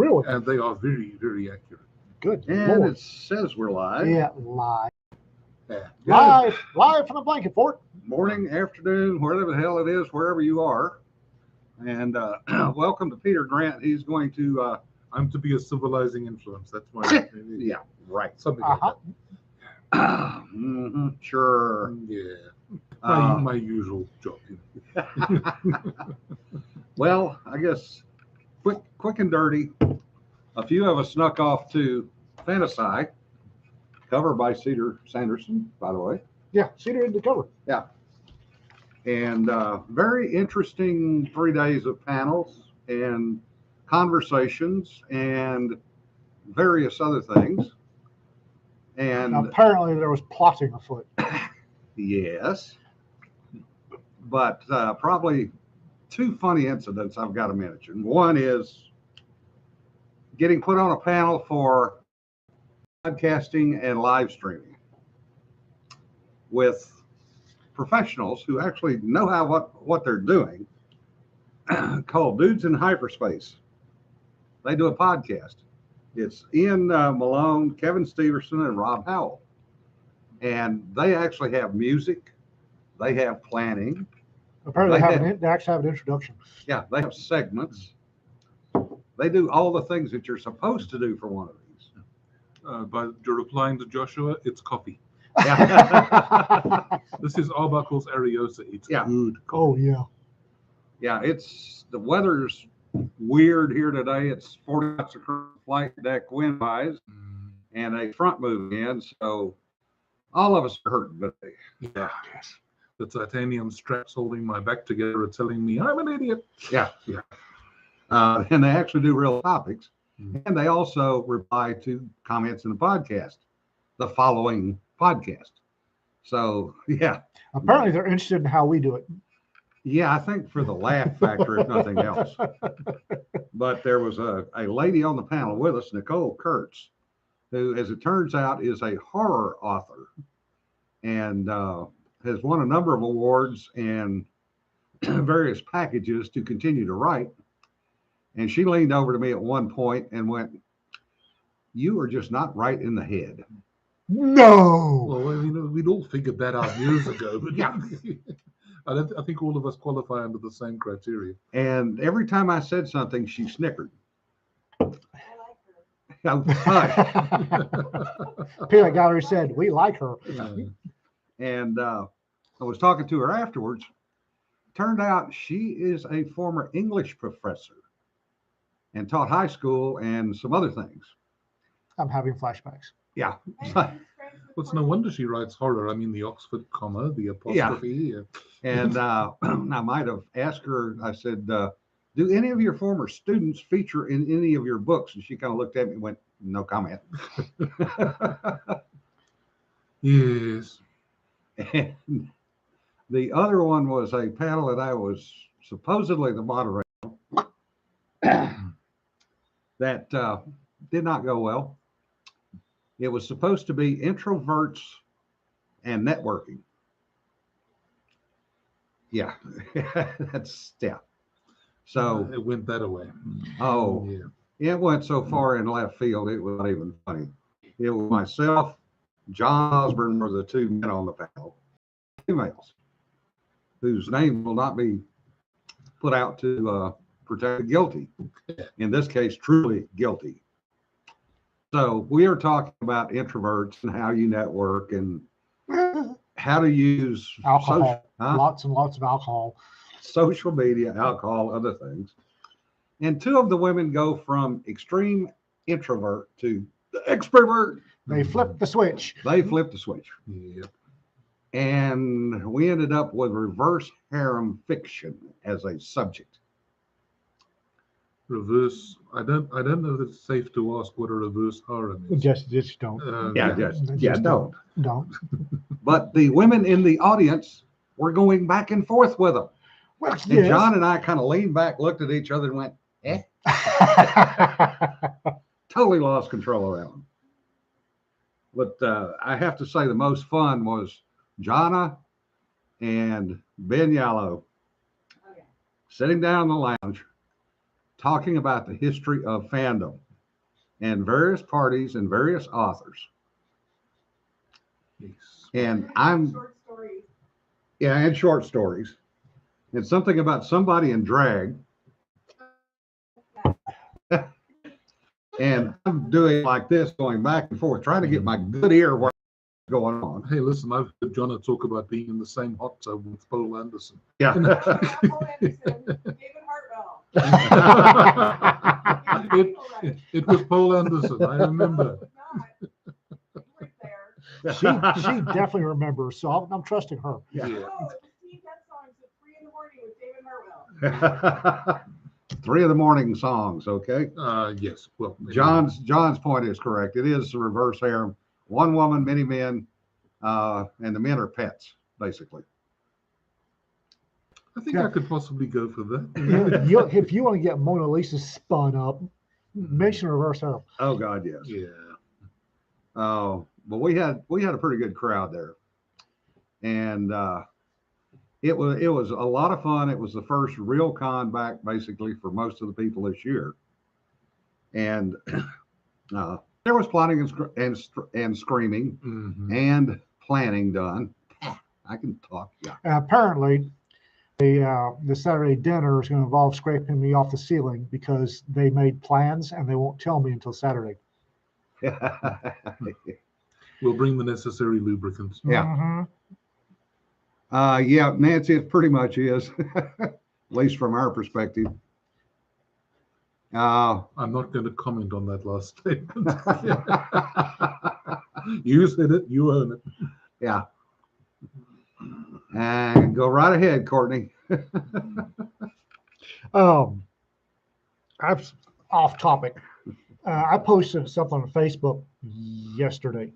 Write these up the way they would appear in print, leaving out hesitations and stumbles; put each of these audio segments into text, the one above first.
Really? And they are very, very accurate. Good And Lord. it says we're live. Yeah, live. Yeah. Live from the blanket fort. Morning, afternoon, wherever the hell it is, wherever you are. And welcome to Peter Grant. He's going to, I'm to be a civilizing influence. That's my yeah, right. something like that. Sure. Yeah. Uh, My usual job. Well, I guess quick and dirty. A few of us snuck off to Fantasy, cover by Cedar Sanderson, by the way. Yeah, Cedar in the cover. And very interesting 3 days of panels and conversations and various other things. And Apparently there was plotting afoot. yes, but probably two funny incidents I've got to mention. One is getting put on a panel for podcasting and live streaming with professionals who actually know what they're doing, called Dudes in Hyperspace. They do a podcast. It's Ian Malone, Kevin Steverson, and Rob Howell. And they actually have music. They have planning. Apparently They they actually have an introduction. Yeah, they have segments. They do all the things that you're supposed to do for one of these. But you're replying to Joshua, it's coffee. Yeah. This is Arbuckle's Ariosa. It's Yeah. good coffee. Oh yeah. Yeah, the weather's weird here today. It's 40 knots across the flight deck wind wise and a front moving in. So all of us are hurting today. Yeah. The titanium straps holding my back together are telling me I'm an idiot. Yeah. And they actually do real topics. And they also reply to comments in the podcast, the following podcast. So, yeah. Apparently they're interested in how we do it. Yeah, I think for the laugh factor, if nothing else. But there was a lady on the panel with us, Nicole Kurtz, who, as it turns out, is a horror author and has won a number of awards and various packages to continue to write. And she leaned over to me at one point and went, "You are just not right in the head." No. Well, we'd all figured that out years ago. But Yeah. I think all of us qualify under the same criteria. And every time I said something, she snickered. Oh, hush. Peanut Gallery said, we like her. And I was talking to her afterwards. Turned out she is a former English professor and taught high school and some other things. I'm having flashbacks. Yeah. Well, it's no wonder she writes horror. I mean, the Oxford comma, the apostrophe. And I might have asked her, I said, do any of your former students feature in any of your books? And she kind of looked at me and went, no comment. Yes. And the other one was a panel that I was supposedly the moderator that did not go well. It was supposed to be introverts and networking. Yeah, that's So it went that way. Oh, Yeah. it went so far in left field, it was not even funny. It was myself, John Osborne were the two men on the panel, females, whose name will not be put out to protect the guilty. In this case, truly guilty. So we are talking about introverts and how you network and how to use Alcohol. Huh? Lots and lots of alcohol. social media, alcohol, other things. And two of the women go from extreme introvert to extrovert. They flipped the switch. They flipped the switch. Yeah. And we ended up with reverse harem fiction as a subject. Reverse. I don't know if it's safe to ask what a reverse harem is. Just don't. Don't. Don't. But the women in the audience were going back and forth with them. Well, And yes. John and I kind of leaned back, looked at each other and went, eh? Totally lost control of that one. But I have to say the most fun was Jonna and Ben Yallow sitting down in the lounge talking about the history of fandom and various parties and various authors. Yes. And I'm, Short stories. yeah, and short stories. And something about somebody in drag. And I'm doing like this, going back and forth, trying to get my good ear what's going on. Hey, listen, I've heard John talk about being in the same hot tub with Paul Anderson. Yeah. Not Paul Anderson, David Hartwell. It was Paul Anderson, I remember. You weren't there. She definitely remembers, so I'm trusting her. Yeah. Yeah. Oh, it was Steve Pet Songs at 3 in the morning with David Hartwell. 3 of the morning songs, okay? Yes, well. John's point is correct. It is the reverse harem. One woman, many men, and the men are pets, basically. I think I could possibly go for that. If you want to get Mona Lisa spun up, mention reverse harem. Oh God, yes. Yeah. But we had a pretty good crowd there, and it was a lot of fun. It was the first real con back basically for most of the people this year, and there was plotting and screaming Mhm. and planning done. I can talk. Yeah. Apparently, the Saturday dinner is going to involve scraping me off the ceiling because they made plans and they won't tell me until Saturday. We'll bring the necessary lubricants. Yeah. Mhm. Yeah, Nancy, it pretty much is, at least from our perspective. I'm not going to comment on that last statement. You said it, you own it. Yeah. And go right ahead, Courtney. I've off topic. I posted something on Facebook yesterday,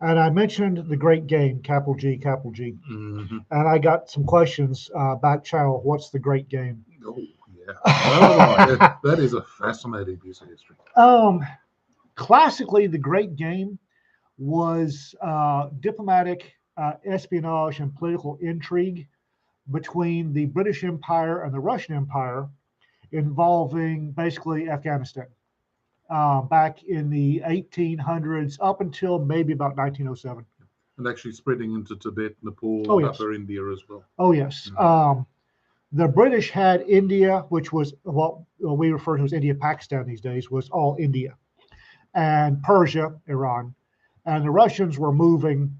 and I mentioned the great game, capital G, capital G, Mhm. and I got some questions back channel. What's the great game? Oh, yeah. Oh, that is a fascinating piece of history. Classically, the great game was diplomatic espionage and political intrigue between the British Empire and the Russian Empire, involving basically Afghanistan back in the 1800s up until maybe about 1907. And actually spreading into Tibet, Nepal, Oh, and yes. Upper India as well. Oh, yes. The British had India, which was what we refer to as India, Pakistan these days, was all India, and Persia, Iran. And the Russians were moving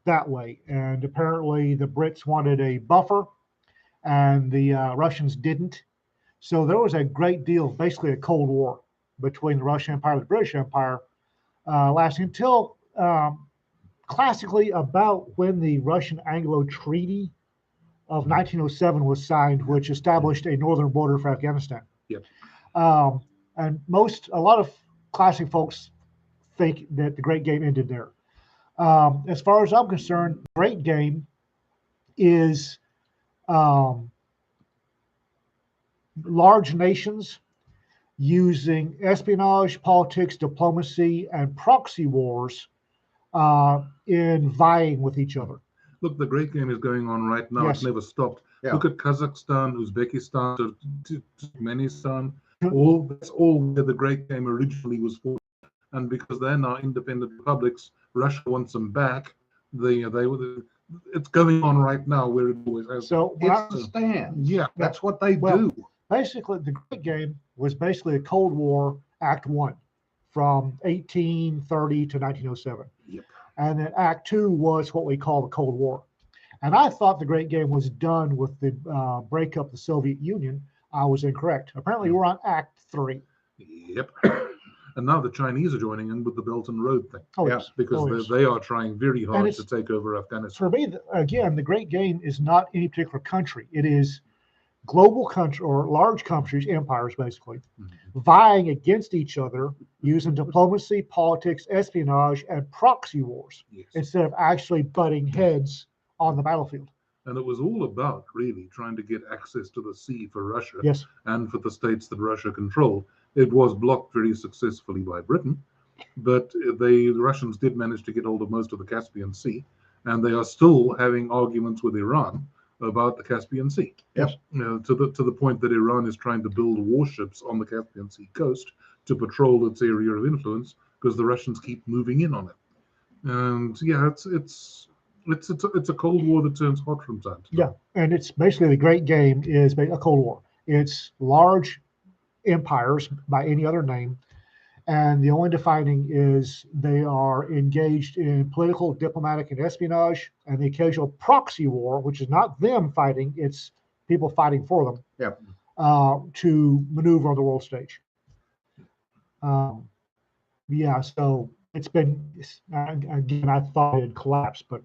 that way. And apparently the Brits wanted a buffer and the Russians didn't. So there was a great deal, basically a Cold War between the Russian Empire and the British Empire, lasting until classically about when the Russian-Anglo Treaty of 1907 was signed, which established a northern border for Afghanistan. Yep. And a lot of classic folks think that the Great Game ended there. As far as I'm concerned, Great Game is large nations using espionage, politics, diplomacy, and proxy wars in vying with each other. Look, the great game is going on right now. Yes. It's never stopped. Yeah. Look at Kazakhstan, Uzbekistan, Turkmenistan. Yeah. That's all where the great game originally was for. And because they're now independent republics, Russia wants them back. It's going on right now where it always has. So It's the stand. Yeah. That's what they Well, do. basically, the Great Game was basically a Cold War Act One from 1830 to 1907. Yep. And then Act Two was what we call the Cold War. And I thought the Great Game was done with the breakup of the Soviet Union. I was incorrect. Apparently, we're on Act Three. Yep. And now the Chinese are joining in with the Belt and Road thing Oh, Yeah. yes. because Oh, yes. they are trying very hard it's- to take over Afghanistan. For me, again, the Great Game is not any particular country. It is global country or large countries, empires basically, Mhm. vying against each other using diplomacy, politics, espionage, and proxy wars Yes. instead of actually butting heads on the battlefield. And it was all about really trying to get access to the sea for Russia Yes. and for the states that Russia controlled. It was blocked very successfully by Britain, but the Russians did manage to get hold of most of the Caspian Sea, and they are still having arguments with Iran about the Caspian Sea. Yes. To the point that Iran is trying to build warships on the Caspian Sea coast to patrol its area of influence because the Russians keep moving in on it. And yeah, it's a Cold War that turns hot from time to time. Yeah, and it's basically the Great Game is a Cold War. It's large empires by any other name, and the only defining is they are engaged in political, diplomatic, and espionage, and the occasional proxy war, which is not them fighting; it's people fighting for them. Yeah. To maneuver on the world stage. Yeah, so it's been again. I thought it had collapsed, but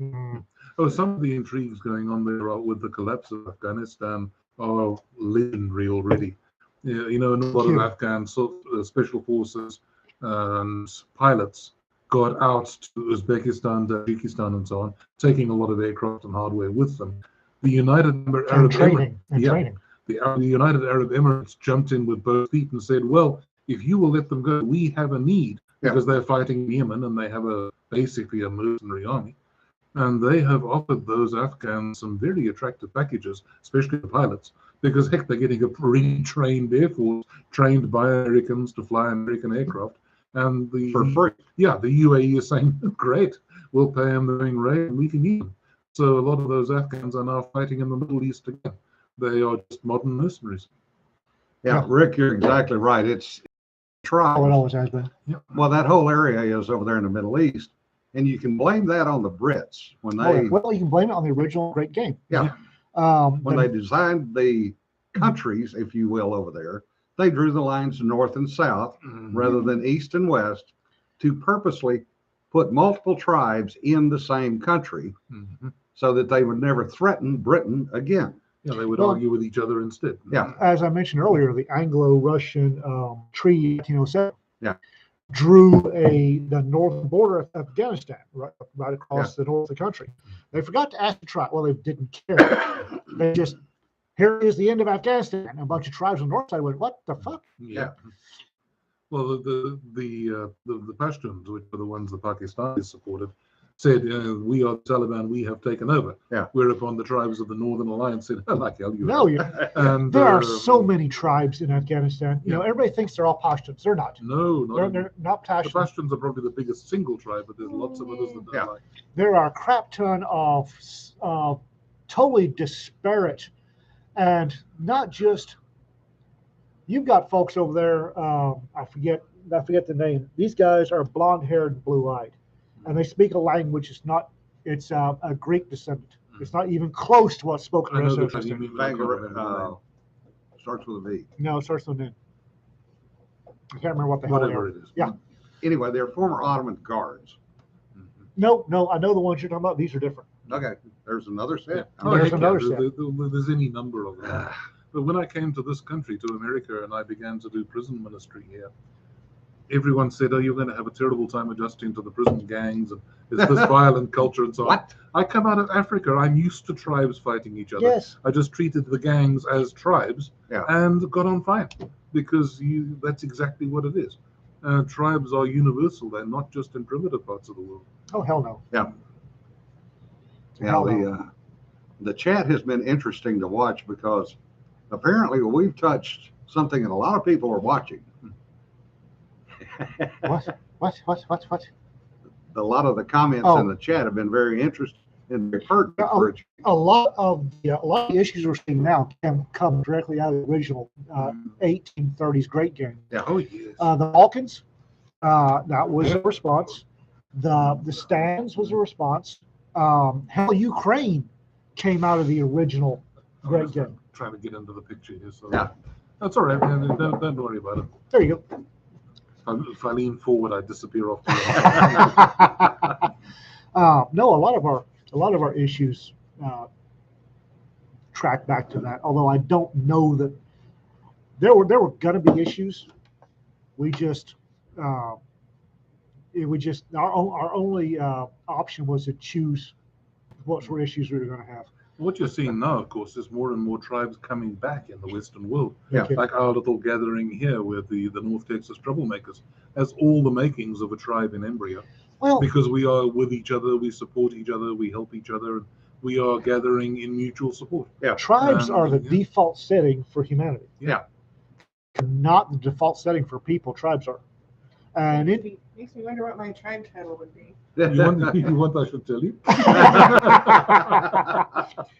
Oh, some of the intrigues going on there with the collapse of Afghanistan are legendary already. Yeah, a lot of Afghan special forces and pilots got out to Uzbekistan, Tajikistan, and so on, taking a lot of aircraft and hardware with them. The United Arab training. The United Arab Emirates jumped in with both feet and said, "Well, if you will let them go, we have a need because they're fighting Yemen and they have basically a mercenary army." And they have offered those Afghans some very attractive packages, especially the pilots, because heck, they're getting a retrained air force trained by Americans to fly American aircraft. And For free. Yeah, the UAE is saying, "Great, we'll pay them the going rate and we can use them." So a lot of those Afghans are now fighting in the Middle East again. They are just modern mercenaries. Yeah, Rick, you're exactly right. It's tribes. Oh, it always has been. Well, that whole area is over there in the Middle East, and you can blame that on the Brits when they Well, you can blame it on the original Great Game. Yeah. When they designed the countries, if you will, over there, they drew the lines north and south rather than east and west to purposely put multiple tribes in the same country so that they would never threaten Britain again. Yeah, they would argue with each other instead. Yeah. As I mentioned earlier, the Anglo-Russian Treaty 1807 drew the northern border of Afghanistan right across the north of the country. They forgot to ask the tribe. Well, they didn't care. They just, here is the end of Afghanistan. And a bunch of tribes on the north side went, what the fuck? Yeah. Well, the Pashtuns, which are the ones the Pakistanis supported, said, "We are the Taliban. We have taken over." Yeah. Whereupon the tribes of the Northern Alliance said, "Like hell, you." No, And there are so many tribes in Afghanistan. Everybody thinks they're all Pashtuns. They're not. No, They're not the Pashtuns. Pashtuns are probably the biggest single tribe, but there's lots of others that don't like. There are a crap ton of totally disparate, and not just. You've got folks over there. I forget the name. These guys are blonde-haired, blue-eyed, and they speak a language. It's a Greek descendant. It's not even close to what's spoken. I know rest the of you the mean. Starts with a V. No, it starts with an N. I can't remember what the hell they Whatever are. it is. Yeah. Anyway, they're former Ottoman guards. No, I know the ones you're talking about. These are different. Okay, there's another set. Oh, There's heck another yeah. set. There's any number of them. But when I came to this country, to America, and I began to do prison ministry here, everyone said, "Oh, you're going to have a terrible time adjusting to the prison gangs and it's this violent culture and so on." What? I come out of Africa. I'm used to tribes fighting each other. Yes. I just treated the gangs as tribes and got on fine because that's exactly what it is. Tribes are universal. They're not just in primitive parts of the world. Oh, hell no. Yeah. Hell no. The chat has been interesting to watch because apparently we've touched something that a lot of people are watching. What? A lot of the comments in the chat have been very interesting and very pertinent. A lot of the issues we're seeing now can come directly out of the original 1830s Great Game. Yeah. Oh, yes. The Balkans, that was a response. The Stands was a response. Hell, Ukraine came out of the original Great Game. Trying to get into the picture here. So Yeah. That's all right, man. Don't worry about it. There you go. If I lean forward, I disappear off to No, a lot of our issues track back to that. Although I don't know that there were going to be issues. We just our only option was to choose what sort of issues we were going to have. What you're seeing now, of course, is more and more tribes coming back in the Western world. Yeah. Okay. Like our little gathering here with the North Texas Troublemakers has all the makings of a tribe in embryo. Well, Because we are with each other, we support each other, we help each other. we are gathering in mutual support. Tribes are the Yeah. default setting for humanity. Yeah. Not the default setting for people. Tribes are. And it Makes me wonder what my tribe title would be. You want I should tell you?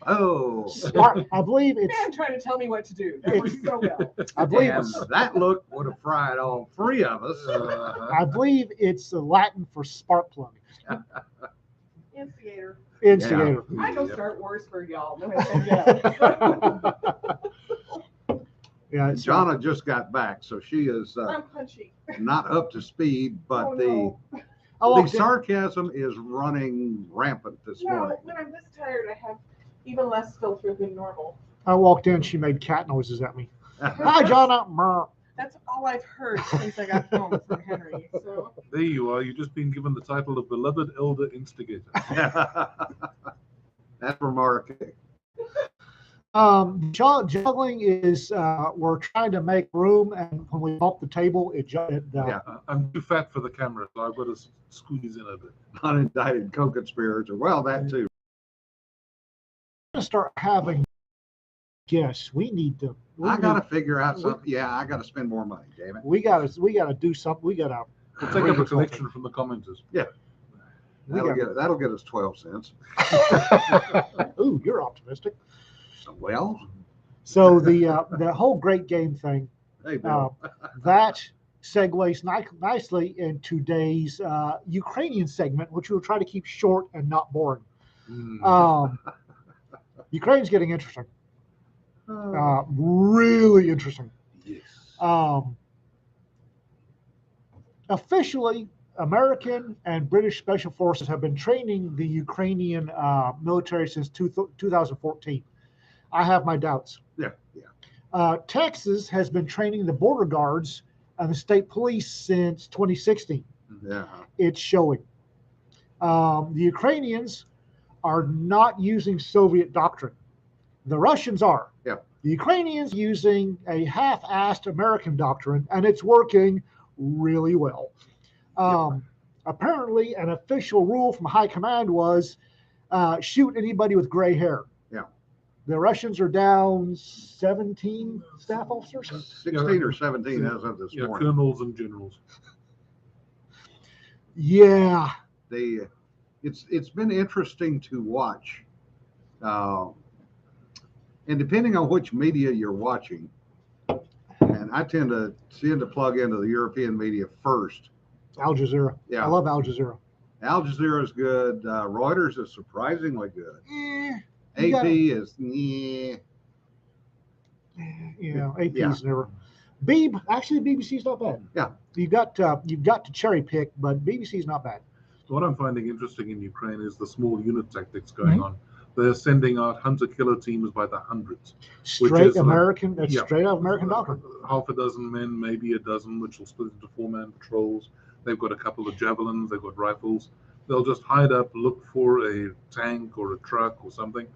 Oh, I believe it's. Man trying to tell me what to do. That works so well. I believe and it's. that look would have fried all three of us. I believe it's Latin for spark plug. Instigator. Instigator. I go start wars for y'all. No, I said yeah. Yeah. It's, Jonna just got back, so she is I'm punchy. not up to speed, but Oh, the no. I the walked in- sarcasm is running rampant this No, morning. when I'm this tired, I have even less filter than normal. I walked in. She made cat noises at me. Hi, Jonna. Mer. That's all I've heard since I got home from Henry. So There you are. You've just been given the title of beloved elder instigator. That's remarkable. Juggling is we're trying to make room, and when we bump the table, Yeah. I'm too fat for the camera, so I've got to squeeze in a bit. Unindicted co-conspirator. Well, that too. We're gonna start having guests. We need to. I got to figure out something. Yeah, I got to spend more money, damn it. We got to do something. We got to. We'll take up a collection from the commenters. That'll get us 12 cents. Ooh, you're optimistic. Well, So the whole great game thing hey, Bill. that segues nicely in today's Ukrainian segment, which we'll try to keep short and not boring. Ukraine's getting interesting, really interesting. Yes. Officially, American and British special forces have been training the Ukrainian military since 2014. I have my doubts. Yeah. Texas has been training the border guards and the state police since 2016. Yeah. It's showing. The Ukrainians are not using Soviet doctrine. The Russians are. Yeah. The Ukrainians using a half-assed American doctrine, and it's working really well. Apparently, an official rule from high command was shoot anybody with gray hair. Yeah. The Russians are down 17 staff officers. 16 or 17 as of this Yeah, morning. colonels and generals. Yeah. It's been interesting to watch. And depending on which media you're watching, and I tend to plug into the European media first. Al Jazeera. Yeah. I love Al Jazeera. Al Jazeera is good. Reuters is surprisingly good. You AP gotta- is You know, AP's Yeah. never. Actually, BBC's not bad. Yeah. You've got to cherry pick, but BBC's not bad. So what I'm finding interesting in Ukraine is the small unit tactics going on. They're sending out hunter-killer teams by the hundreds. Straight is like- American. That's yeah. straight out American doctrine. Half a dozen men, maybe a dozen, which will split into four-man patrols. They've got a couple of javelins. They've got rifles. They'll just hide up, look for a tank or a truck or something,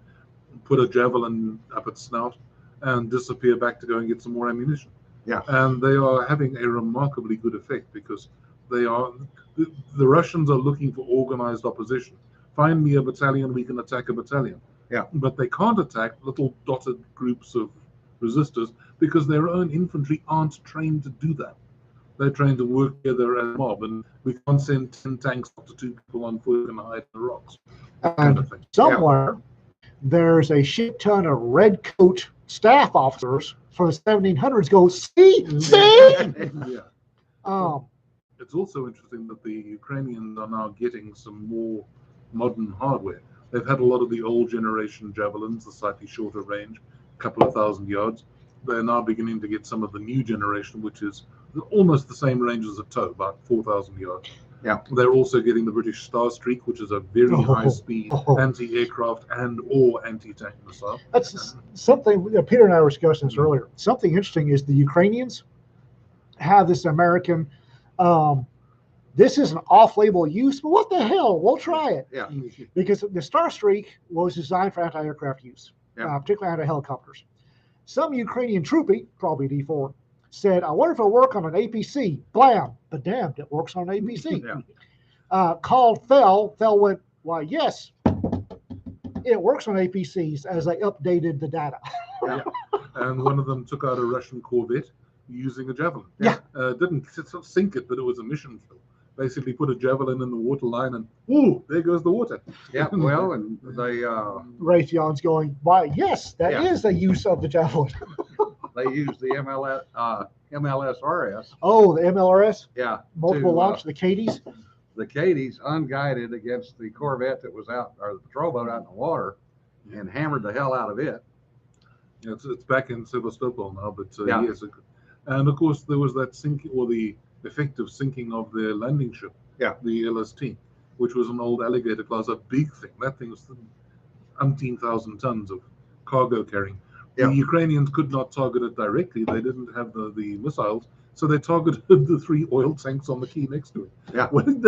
put a javelin up its snout, and disappear back to go and get some more ammunition. Yeah. And they are having a remarkably good effect because the Russians are looking for organized opposition. Find me a battalion, we can attack a battalion. Yeah. But they can't attack little dotted groups of resistors because their own infantry aren't trained to do that. They're trained to work together as a mob, and we can't send 10 tanks up to 2 people on foot and hide in the rocks. Kind And of thing. somewhere there's a shit ton of red coat staff officers from the 1700s go, see. Yeah. It's also interesting that the Ukrainians are now getting some more modern hardware. They've had a lot of the old generation javelins, the slightly shorter range, a couple of thousand yards. They're now beginning to get some of the new generation, which is almost the same range as a TOW, about 4,000 yards. Yeah. They're also getting the British Starstreak, which is a very high-speed Oh. anti-aircraft and/or anti-tank missile. That's something Peter and I were discussing this earlier. Something interesting is the Ukrainians have this American. This is an off-label use, but what the hell? We'll try it Yeah. because the Starstreak was designed for anti-aircraft use, Yeah. particularly anti-helicopters. Some Ukrainian troopy, probably D4, said, "I wonder if it'll work on an APC." Blam! But damned, it works on an APC. Yeah. Called Fell. Fell went, "Why, yes, it works on APCs as they updated the data. And one of them took out a Russian corvette using a javelin. Yeah. Didn't sink it, but it was a mission kill. Basically put a javelin in the water line and, ooh, there goes the water. Yeah, well, and they Raytheon's going, why, yes, that is Yeah. a use of the javelin. they used the MLSRS. Oh, the MLRS, Yeah, multiple to, launch, the Cadies. the Cadies unguided against the Corvette that was out, or the patrol boat out in the water, and hammered the hell out of it. Yeah, it's back in Sevastopol now, but Yeah. yes. And of course, there was that sinking, or the effective sinking of their landing ship, Yeah. the LST, which was an old Alligator class, a big thing. That thing was umpteen thousand tons of cargo carrying. Yeah. The Ukrainians could not target it directly. They didn't have the missiles, so they targeted the 3 oil tanks on the quay next to it. Yeah. When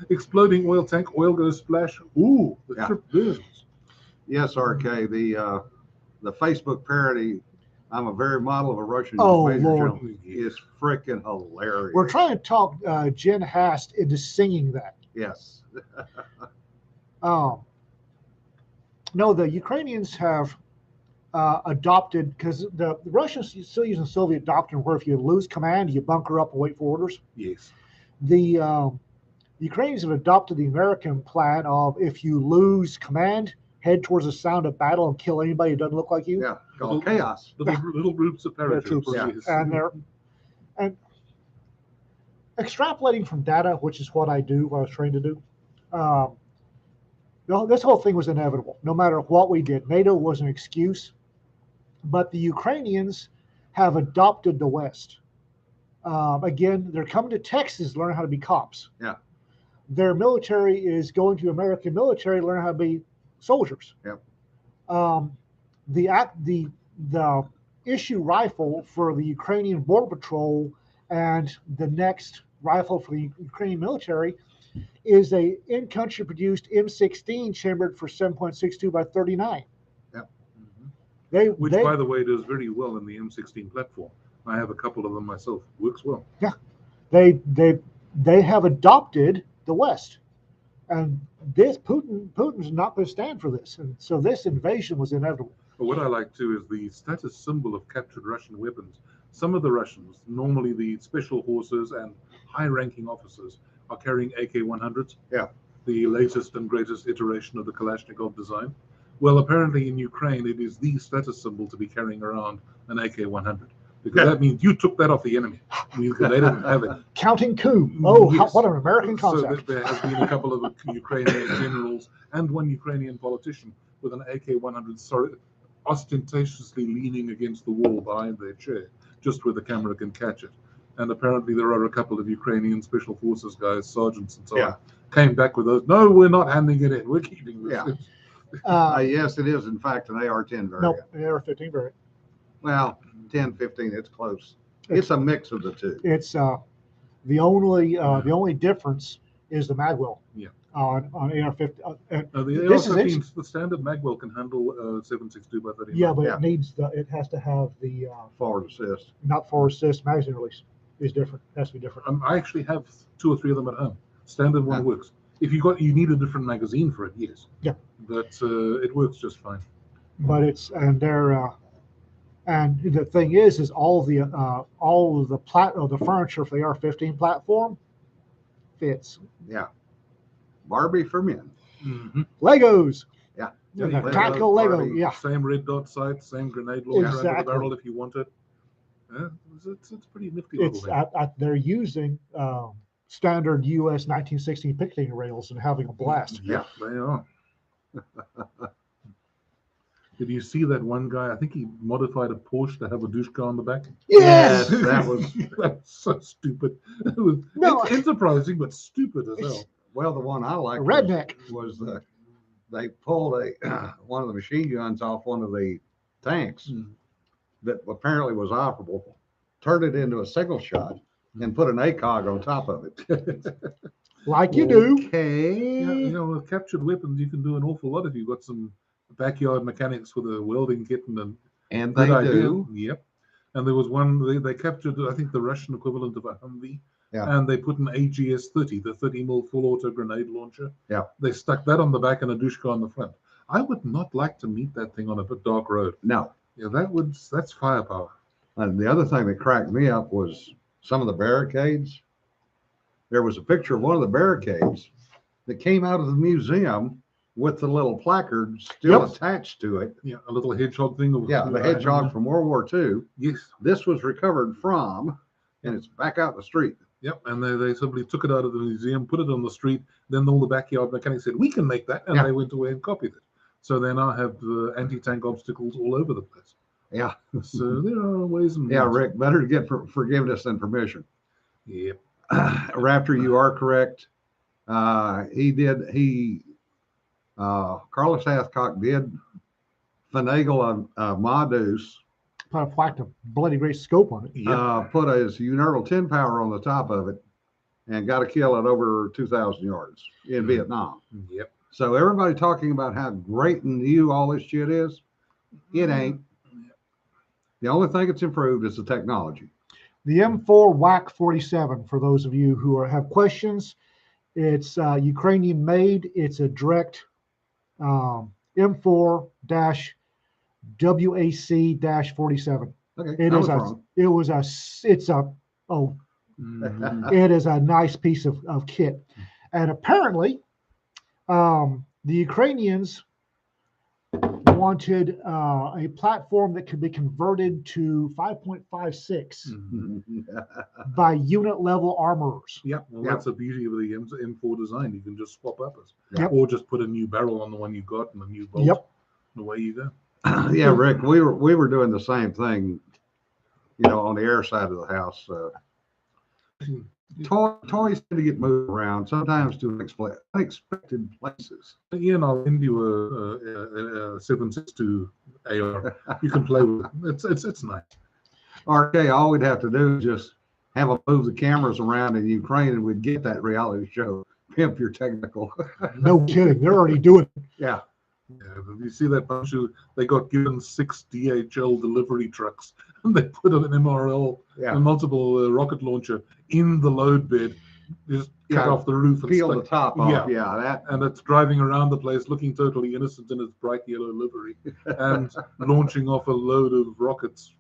exploding oil tank, oil goes splash. Ooh, the Yeah. ship burns. Yes, RK, the Facebook parody, I'm a very model of a Russian Oh, major Lord. general, is freaking hilarious. We're trying to talk Jen Hast into singing that. Yes. No, the Ukrainians have adopted, because the Russians still using Soviet doctrine where if you lose command, you bunker up and wait for orders. Yes. The Ukrainians have adopted the American plan of if you lose command, head towards the sound of battle and kill anybody who doesn't look like you. Yeah, called chaos. Little groups of paratroopers. Paratroopers. Yes. And extrapolating from data, which is what I do, what I was trained to do. This whole thing was inevitable. No matter what we did, NATO was an excuse, but the Ukrainians have adopted the West. Again, they're coming to Texas to learn how to be cops. Yeah. Their military is going to American military to learn how to be soldiers. Yep. The issue rifle for the Ukrainian Border Patrol and the next rifle for the Ukrainian military is a in-country produced M16 chambered for 7.62 by 39. Yep. Which, by the way, does very well in the M16 platform. I have a couple of them myself. Works well. Yeah, they have adopted the West, and Putin's not going to stand for this, and so this invasion was inevitable. But what I like too is the status symbol of captured Russian weapons. Some of the Russians, normally the special forces and high-ranking officers, are carrying AK-100s. Yeah. The latest and greatest iteration of the Kalashnikov design. Well, apparently in Ukraine, it is the status symbol to be carrying around an AK-100. Because that means you took that off the enemy. Because they didn't have it. Counting coup. Oh, Yes. what an American So concept. there has been a couple of Ukrainian generals and one Ukrainian politician with an AK-100 ostentatiously leaning against the wall behind their chair, just where the camera can catch it. And apparently there are a couple of Ukrainian special forces guys, sergeants and so on, came back with those. No, we're not handing it in. We're keeping this. Yeah. Yes, it is, in fact, an AR-10 variant. No, an AR-15 variant. Well, 10, 15, it's close. It's a mix of the two. It's the only difference is the magwell. Yeah. On AR-15. The This is AR-15, the standard magwell can handle 7.62 by 39. Yeah, but Yeah. it has to have the Forward assist. not forward assist magazine release is different. It has to be different. I actually have 2 or 3 of them at home. Standard one Yeah. works. If you need a different magazine for it, yes. Yeah. But it works just fine. But it's and the thing is all of the furniture for the AR-15 platform fits. Yeah. Barbie for men. Mm-hmm. Legos. Yeah. Yeah, Legos, tactical Lego. Barbie. Yeah. Same red dot sight, same grenade launcher under the Exactly. barrel if you want it. Yeah, it's pretty nifty little It's thing. they're using standard US 1916 picketing rails and having a blast. Yeah, they are. Did you see that one guy? I think he modified a Porsche to have a Dushka on the back. Yes! That was That's so stupid. It was No. enterprising, but stupid as hell. well. The one I A liked redneck. was they pulled one of the machine guns off one of the tanks Mm. that apparently was operable, turned it into a signal shot, and put an ACOG on top of it. Like you do. Okay. Yeah, with captured weapons, you can do an awful lot if you've got some backyard mechanics with a welding kit and a And good they idea. do. Yep. And there was one they captured, I think, the Russian equivalent of a Humvee. Yeah. And they put an AGS-30, the 30 mil full auto grenade launcher. Yeah. They stuck that on the back and a Dushka on the front. I would not like to meet that thing on a bit dark road. No. Yeah, that's firepower. And the other thing that cracked me up was some of the barricades. There was a picture of one of the barricades that came out of the museum with the little placard still Yep. attached to it. Yeah, a little hedgehog thing. Yeah, the hedgehog from World War II. Yes. This was recovered from, and it's back out in the street. Yep, and they simply took it out of the museum, put it on the street. Then all the backyard mechanics said, "We can make that," and Yeah. they went away and copied it. So they now have the anti-tank obstacles all over the place. Yeah. So there are ways and Yeah, means. Rick, better to get forgiveness than permission. Yep. Raptor, you are correct. Carlos Hathcock did finagle a Modus, Kind of whacked a bloody great scope on it. Yep. put his Unertal 10 power on the top of it, and got a kill at over 2,000 yards in Vietnam. Yep. So everybody talking about how great and new all this shit is, it ain't. The only thing that's improved is the technology. The M4 WAC 47, for those of you who have questions, it's Ukrainian made. It's a direct M4-WAC-47. Okay, It I is was a, wrong. it was a, it's a, oh, Mhm. it is a nice piece of kit. And apparently, the Ukrainians wanted a platform that could be converted to 5.56 Mhm. by unit level armorers. Yep. Well, Yep. that's the beauty of the M4 design. You can just swap uppers, Yep. or just put a new barrel on the one you got and a new bolt. Yep. And away you go. Yeah, Rick, we were doing the same thing, on the air side of the house. Toys tend to get moved around, sometimes to unexpected places. Yeah, and I'll lend you a 7.62 AR. You can play with it. It's nice. RK, all we'd have to do is just have them move the cameras around in Ukraine, and we'd get that reality show. Pimp your technical. No kidding. They're already doing it. Yeah. Yeah, but you see that bunch of, they got given 6 DHL delivery trucks and they put an MRL, Yeah. a multiple rocket launcher in the load bed, just cut Yeah, off the roof and Peel the stuck, top off. Yeah. Yeah, that. and it's driving around the place looking totally innocent in its bright yellow livery and launching off a load of rockets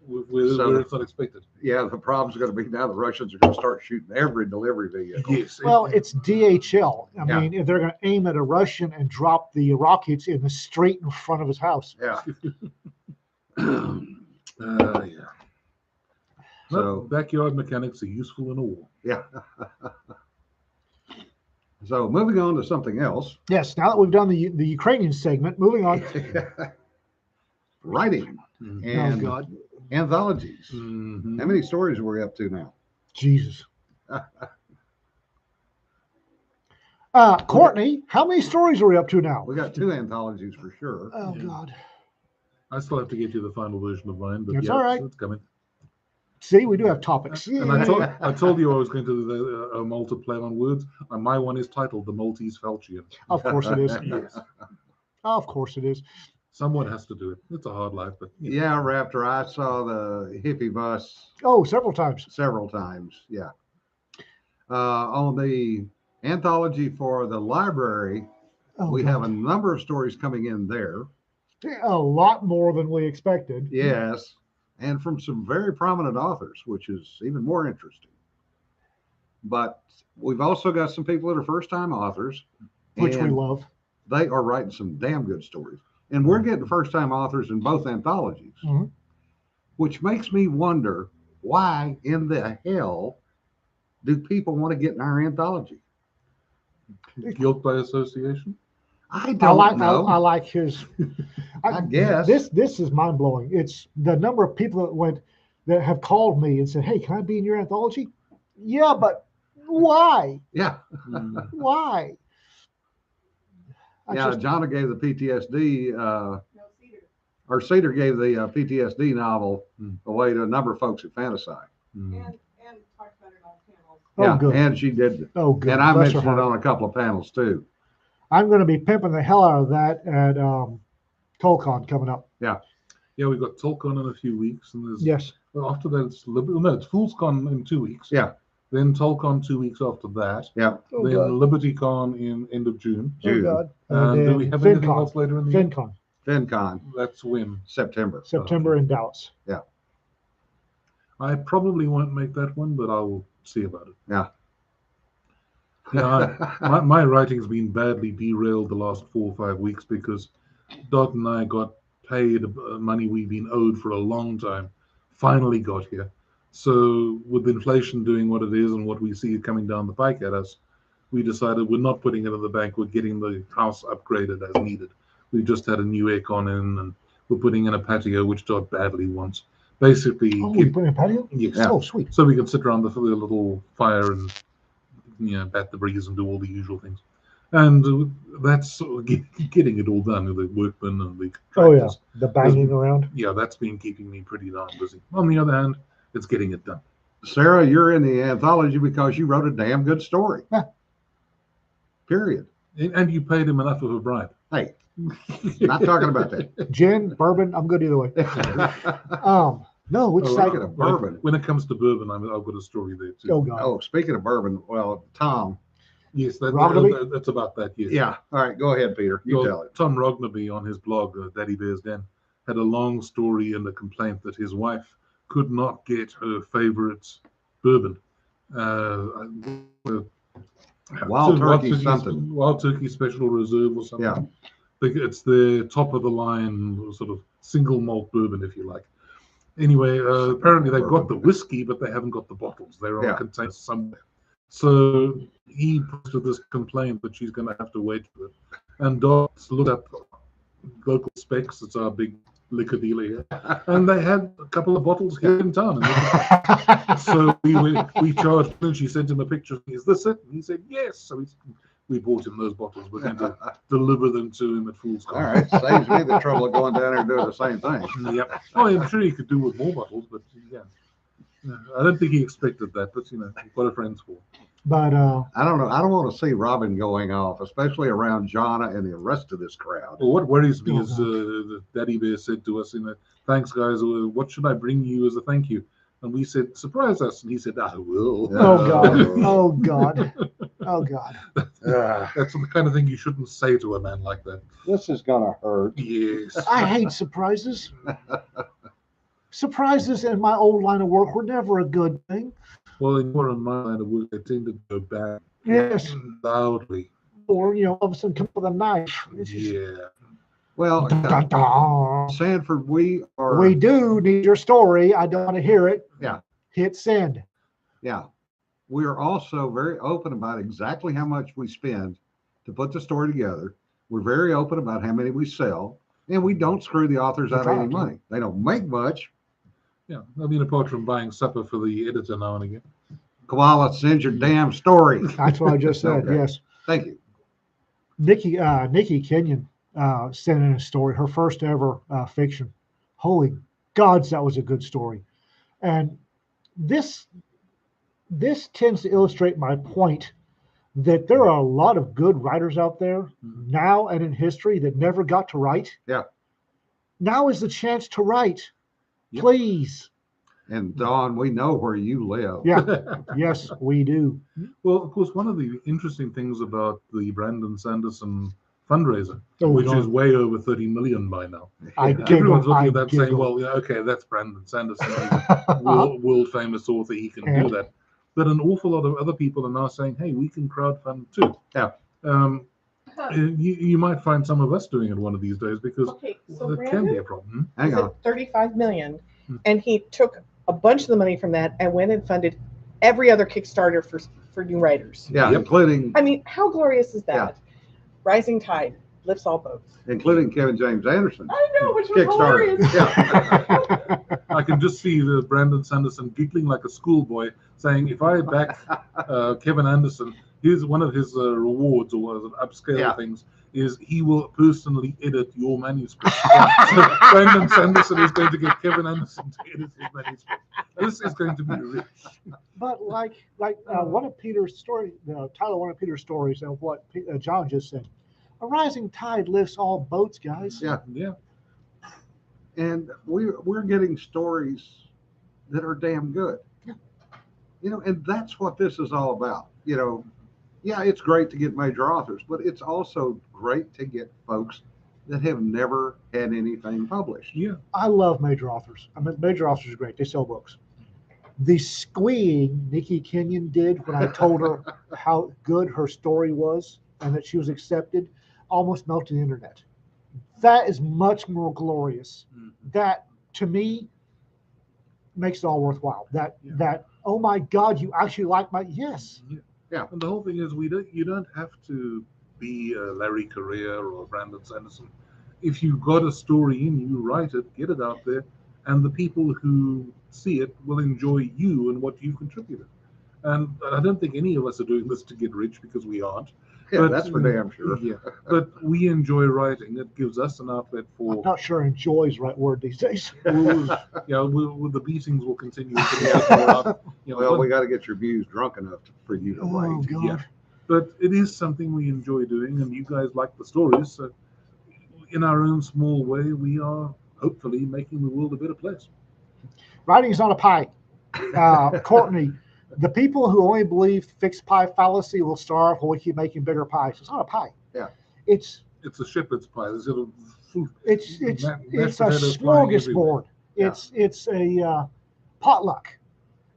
where it's not expected. Yeah, the problem's going to be now the Russians are going to start shooting every delivery vehicle. Yes. Well, it's DHL. I Yeah. mean, if they're going to aim at a Russian and drop the rockets in the street in front of his house. Yeah. Yeah. So- Backyard mechanics are useful in a war. Yeah. So moving on to something else. Yes. Now that we've done the Ukrainian segment, moving on. Writing Mhm. and Oh God, anthologies. Mhm. How many stories are we up to now? Jesus. Courtney, how many stories are we up to now? We got 2 anthologies for sure. Oh Yeah. God. I still have to get you the final version of mine, but That's yeah, all right. it's coming. See, we do have topics. And I told you I was going to do a Malta play on words. And my one is titled The Maltese Falchion. Of course it is. Yes. Of course it is. Someone has to do it. It's a hard life, but Yeah, Raptor, I saw the hippie bus Oh, several times. several times. Yeah. On the anthology for the library, Oh, we God. have a number of stories coming in there. A lot more than we expected. Yes. And from some very prominent authors, which is even more interesting. But we've also got some people that are first time authors, Which we and love. they are writing some damn good stories. And we're getting first time authors in both anthologies, Mhm. which makes me wonder why in the hell do people want to get in our anthology? guilt by association. I don't I know. like his. I guess. This is mind blowing. It's the number of people that have called me and said, "Hey, can I be in your anthology?" Yeah, but why? Yeah. Mm. Why? I Yeah. just- Jonna gave the PTSD, No cedar. or Cedar gave the PTSD novel away to a number of folks at Fantasy. Mm. And talked about it on panels. Oh, Yeah. good. And she did. Oh, good. And I Bless her mentioned it heart. on a couple of panels too. I'm going to be pimping the hell out of that at Tolcon coming up. Yeah, we've got Tolkien in a few weeks, and there's Yes. well, after that it's it's FoolsCon in 2 weeks. Yeah. then Tolcon 2 weeks after that, Yeah. Oh, then God. LibertyCon in end of June. Oh, June. God. And do we have anything FinCon. else later in the year? FinCon, FinCon, That's when. September. September in Dallas. I probably won't make that one, but I'll see about it. Yeah. Yeah, my writing's been badly derailed the last 4 or 5 weeks because Dot and I got paid money we've been owed for a long time, finally got here. So with inflation doing what it is and what we see coming down the pike at us, we decided we're not putting it in the bank, we're getting the house upgraded as needed. We just had a new aircon in and we're putting in a patio, which Dot badly wants. Basically, Oh, we put in a patio? yes, Yeah. Oh, sweet. so we can sit around the little fire and bat the breeze and do all the usual things. And that's getting it all done with the workmen and the Oh, yeah. tractors. The banging around. Yeah, that's been keeping me pretty darn busy. On the other hand, it's getting it done. Sarah, you're in the anthology because you wrote a damn good story. Yeah. Period. And you paid him enough of a bribe. Hey, not talking about that. Gin, bourbon, I'm good either way. No, which Oh, side? Speaking of bourbon. When it comes to bourbon, I've got a story there too. Oh, God. Oh, speaking of bourbon, well, Tom. Yes, Rognaby? that's about that. Yes. Yeah. All right, go ahead, Peter. You Well, tell it. Tom Rognaby on his blog, Daddy Bear's Den, had a long story and a complaint that his wife could not get her favorite bourbon. Wild Turkey something. Wild Turkey Special Reserve or something. Yeah. It's the top of the line sort of single malt bourbon, if you like. Anyway, apparently they've got the whiskey, but they haven't got the bottles. They're on Yeah. containers somewhere. So he posted this complaint that she's going to have to wait for it. And Dots looked up local specs. It's our big liquor dealer here, and they had a couple of bottles here in town. So we charged him, and she sent him a picture. Is this it? And he said yes. So we bought him those bottles. We're going to deliver them to him at Fool's All Cost. right. Saves me the trouble of going down there and doing the same thing. Yep. Oh, I'm sure he could do with more bottles, but yeah. I don't think he expected that, but what are friends for? But I don't know. I don't want to see Robin going off, especially around Jonna and the rest of this crowd. Well, what worries me Oh, is the Daddy Bear said to us, thanks guys, what should I bring you as a thank you? And we said, surprise us. And he said, I will. oh, God. Oh, God. Oh, God. That's the kind of thing you shouldn't say to a man like that. This is gonna hurt. Yes. I hate surprises. Surprises in my old line of work were never a good thing. Well, in more in my line of work, they tend to go back Yes. loudly. Or, all of a sudden come with a knife. It's just, Yeah. Well, dun, dun, dun. Sanford, we are. We do need your story. I don't want to hear it. Yeah. Hit send. Yeah. We are also very open about exactly how much we spend to put the story together. We're very open about how many we sell, and we don't screw the authors out of any money. They don't make much. Yeah. I mean, apart from buying supper for the editor now and again. Koala, send your damn story. That's what I just said. Okay. Yes. Thank you. Nikki Kenyon sent in a story, her first ever fiction. Holy gods, that was a good story. And this tends to illustrate my point that there are a lot of good writers out there now and in history that never got to write. Yeah. Now is the chance to write. Yep. Please. And Dawn, we know where you live. Yeah. Yes, we do. Well, of course, one of the interesting things about the Brandon Sanderson fundraiser, Oh, which God. is way over 30 million by now. I Yeah. Everyone's giggle. looking I at that saying, giggle. well, yeah, okay, that's Brandon Sanderson. He's a world famous author. He can do that. But an awful lot of other people are now saying, hey, we can crowdfund too. Yeah. You might find some of us doing it one of these days because Okay, so it can be Brandon a problem. Hang was on. at 35 million, Hmm. and he took a bunch of the money from that and went and funded every other Kickstarter for new writers. Yeah, Yep. including I mean, how glorious is that? Yeah. Rising tide lifts all boats. Kevin James Anderson. I know, which was Kickstarter. hilarious. Yeah. I can just see the Brandon Sanderson giggling like a schoolboy saying, if I back Kevin Anderson, here's one of his rewards or upscale Yeah. things is he will personally edit your manuscript. So Brandon Sanderson is going to get Kevin Anderson to edit his manuscript. This is going to be rich. But like one of Peter's story, Tyler, one of Peter's stories of what John just said. A rising tide lifts all boats, guys. Yeah. Yeah. And we're getting stories that are damn good. Yeah. And that's what this is all about. Yeah, it's great to get major authors, but it's also great to get folks that have never had anything published. Yeah. I love major authors. I mean, major authors are great. They sell books. The squeeing Nikki Kenyon did when I told her how good her story was and that she was accepted almost melted the internet. That is much more glorious. That, to me, makes it all worthwhile. That oh my God, you actually like my yes. Yeah. And the whole thing is, you don't have to be Larry Correa or Brandon Sanderson. If you've got a story in you, write it, get it out there, and the people who see it will enjoy you and what you've contributed. And I don't think any of us are doing this to get rich, because we aren't. Yeah, that's for damn sure. Yeah, but we enjoy writing. It gives us an outlet for. I'm not sure enjoy is the right word these days. With the beatings will continue. To Well, we got to get your views drunk enough for you to Oh write. God. Yeah. But it is something we enjoy doing, and you guys like the stories. So, in our own small way, we are hopefully making the world a better place. Writing is not a pie. Courtney, the people who only believe fixed pie fallacy will starve while we keep making bigger pies. It's not a pie. Yeah. It's a shepherd's pie. There's a it's mashed a potatoes flying everywhere. smorgasbord. It's a potluck.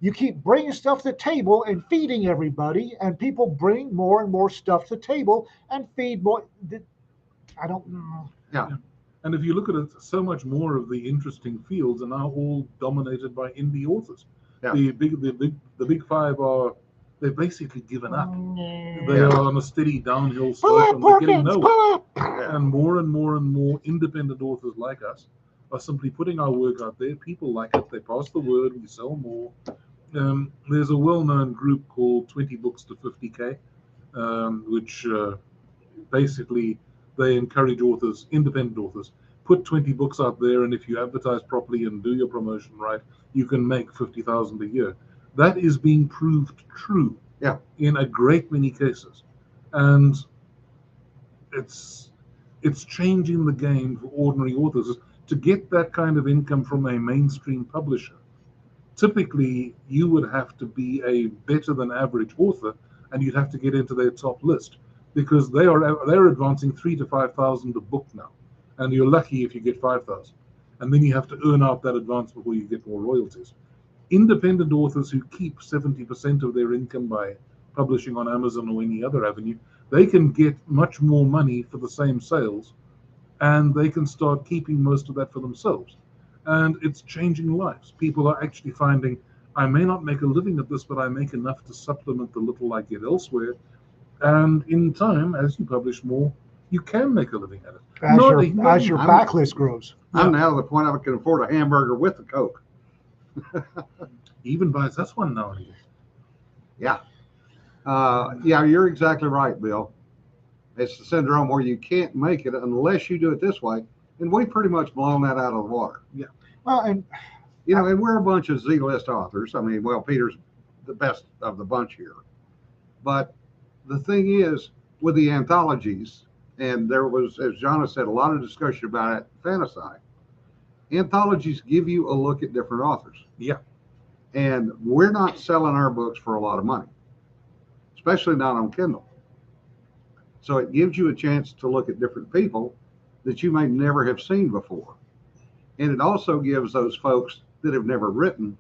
You keep bringing stuff to the table and feeding everybody, and people bring more and more stuff to the table and feed more. I don't know. Yeah. And if you look at it, so much more of the interesting fields are now all dominated by indie authors. Yeah. The big five they've basically given up. They Yeah. are on a steady downhill Pull slope, up, and they're getting Perkins, nowhere. pull up. And more and more independent authors like us are simply putting our work out there. People like it. They pass the word. We sell more. There's a well-known group called 20 Books to 50K, which basically they encourage authors, independent authors, put 20 books out there, and if you advertise properly and do your promotion right, you can make 50,000 a year. That is being proved true. Yeah. In a great many cases, and it's changing the game for ordinary authors to get that kind of income from a mainstream publisher. Typically, you would have to be a better than average author, and you'd have to get into their top list, because they're advancing 3,000 to 5,000 a book now, and you're lucky if you get 5,000, and then you have to earn out that advance before you get more royalties. Independent authors who keep 70% of their income by publishing on Amazon or any other avenue, they can get much more money for the same sales, and they can start keeping most of that for themselves. And it's changing lives. People are actually finding, I may not make a living at this, but I make enough to supplement the little I get elsewhere. And in time, as you publish more, you can make a living at it. As your backlist grows. I'm now at the point I can afford a hamburger with the Coke. Even buys us one now and again. Yeah. Yeah, you're exactly right, Bill. It's the syndrome where you can't make it unless you do it this way. And we pretty much blown that out of the water. Yeah. Well, and and we're a bunch of Z-list authors. I mean, well, Peter's the best of the bunch here. But the thing is, with the anthologies, and there was, as Jonna said, a lot of discussion about it, Fantasy. Anthologies give you a look at different authors. Yeah. And we're not selling our books for a lot of money, especially not on Kindle. So it gives you a chance to look at different people that you may never have seen before. And it also gives those folks that have never written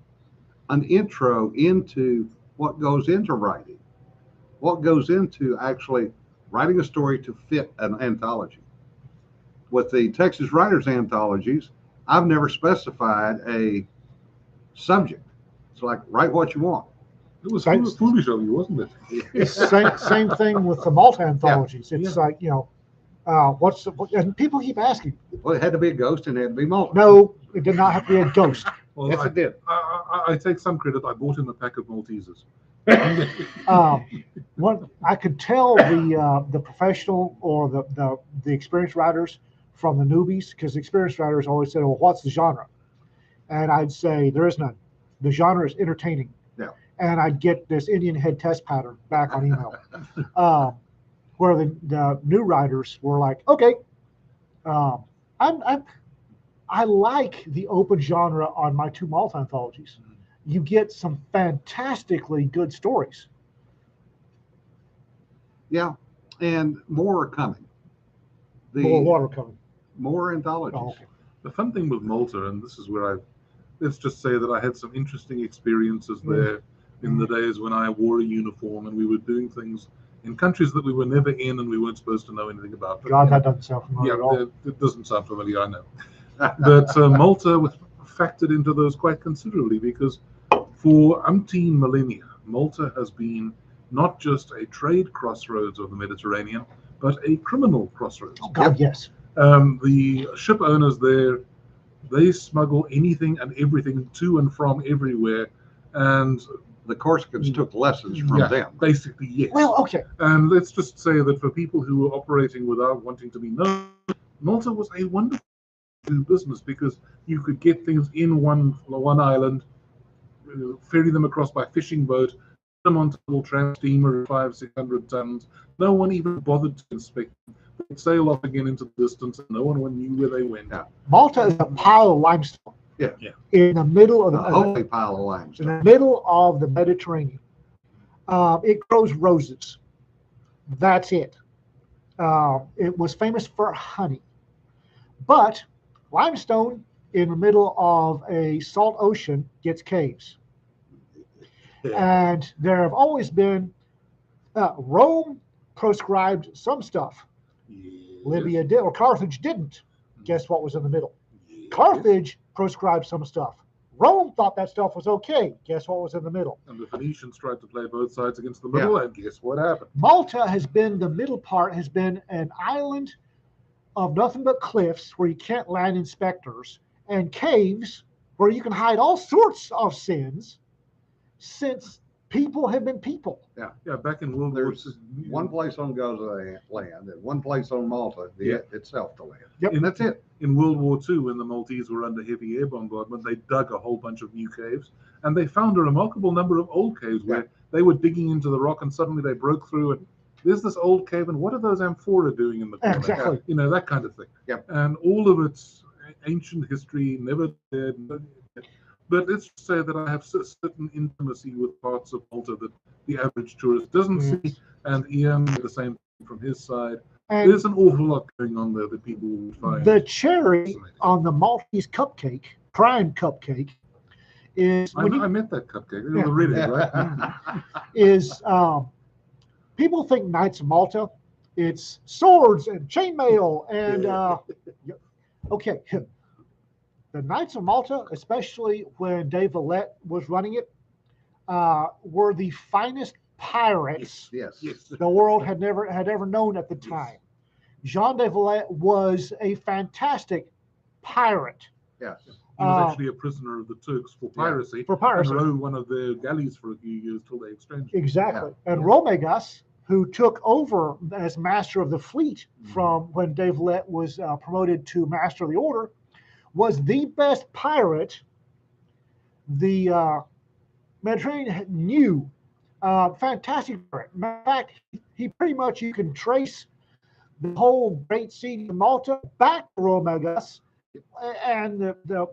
an intro into what goes into writing, what goes into actually writing a story to fit an anthology. With the Texas Writers Anthologies, I've never specified a subject. It's like, write what you want. It was foolish of you, wasn't it? it's same thing with the Malta anthologies. It's like, and people keep asking. Well, it had to be a ghost and it had to be Malta. No, it did not have to be a ghost. Well, Yes, it did. I take some credit. I bought in a pack of Maltesers. What I could tell the professional or the experienced writers from the newbies, because the experienced writers always said, well, what's the genre? And I'd say there is none. The genre is entertaining. Yeah. And I'd get this Indian head test pattern back on email, where the new writers were like, okay, I like the open genre on my two Malta anthologies. you get some fantastically good stories. Yeah, and more are coming. More water coming. More anthologies. Oh, okay. The fun thing with Malta, and this is where let's just say that I had some interesting experiences Mm. there in the days when I wore a uniform and we were doing things in countries that we were never in and we weren't supposed to know anything about. But, God, you know, that doesn't sound familiar at all. it doesn't sound familiar, I know. But Malta was factored into those quite considerably because for umpteen millennia, Malta has been not just a trade crossroads of the Mediterranean, but a criminal crossroads. Oh, God, yes. The ship owners there, they smuggle anything and everything to and from everywhere, and The Corsicans took lessons from yeah, them. basically yes. Well, okay. And let's just say that for people who were operating without wanting to be known, Malta was a wonderful business because you could get things in one island, ferry them across by fishing boat, put them onto a little tramp steamer of 500-600 tons. No one even bothered to inspect them. They'd sail off again into the distance, and no one knew where they went. Yeah. Malta is a pile of limestone. Yeah. Yeah. In the middle of A holy pile of in limestone. the middle of the Mediterranean. It grows roses. That's it. It was famous for honey. But limestone in the middle of a salt ocean gets caves. And there have always been, Rome proscribed some stuff. Yes. Libya did, or Carthage didn't. Guess what was in the middle? Yes. Carthage proscribed some stuff. Rome thought that stuff was okay. Guess what was in the middle? And the Phoenicians tried to play both sides against the middle, and guess what happened? Malta has been, the middle part has been an island of nothing but cliffs where you can't land inspectors and caves where you can hide all sorts of sins since people have been people. Yeah, back in World War There's II. one place on Gaza land and one place on Malta, itself to land. Yep. And that's it. In World War II, when the Maltese were under heavy air bombardment, they dug a whole bunch of new caves, and they found a remarkable number of old caves where they were digging into the rock, and suddenly they broke through, and there's this old cave, and what are those amphora doing in the corner? Exactly. You know, that kind of thing. Yep. And all of its ancient history, never dead. But let's just say that I have certain intimacy with parts of Malta that the average tourist doesn't see, and Ian, the same thing from his side. And There's an awful lot going on there that people will find. the cherry fascinating. on the Maltese cupcake, prime cupcake, is I met that cupcake. It was Yeah. really right. is people think Knights of Malta, it's swords and chainmail and okay. The Knights of Malta, especially when Dave Vallette was running it, were the finest pirates Yes. Yes. the world had ever known at the time. Jean de Vallette was a fantastic pirate Yes. He was actually a prisoner of the Turks for piracy. for piracy. And rowed one of their galleys for a few years till they exchanged. Exactly. Yeah. And Romegas, who took over as master of the fleet from when Dave Vallette was promoted to master of the order, was the best pirate the Mediterranean knew. Fantastic pirate. In fact, he pretty much, you can trace the whole Great Siege of Malta back to Romegas and the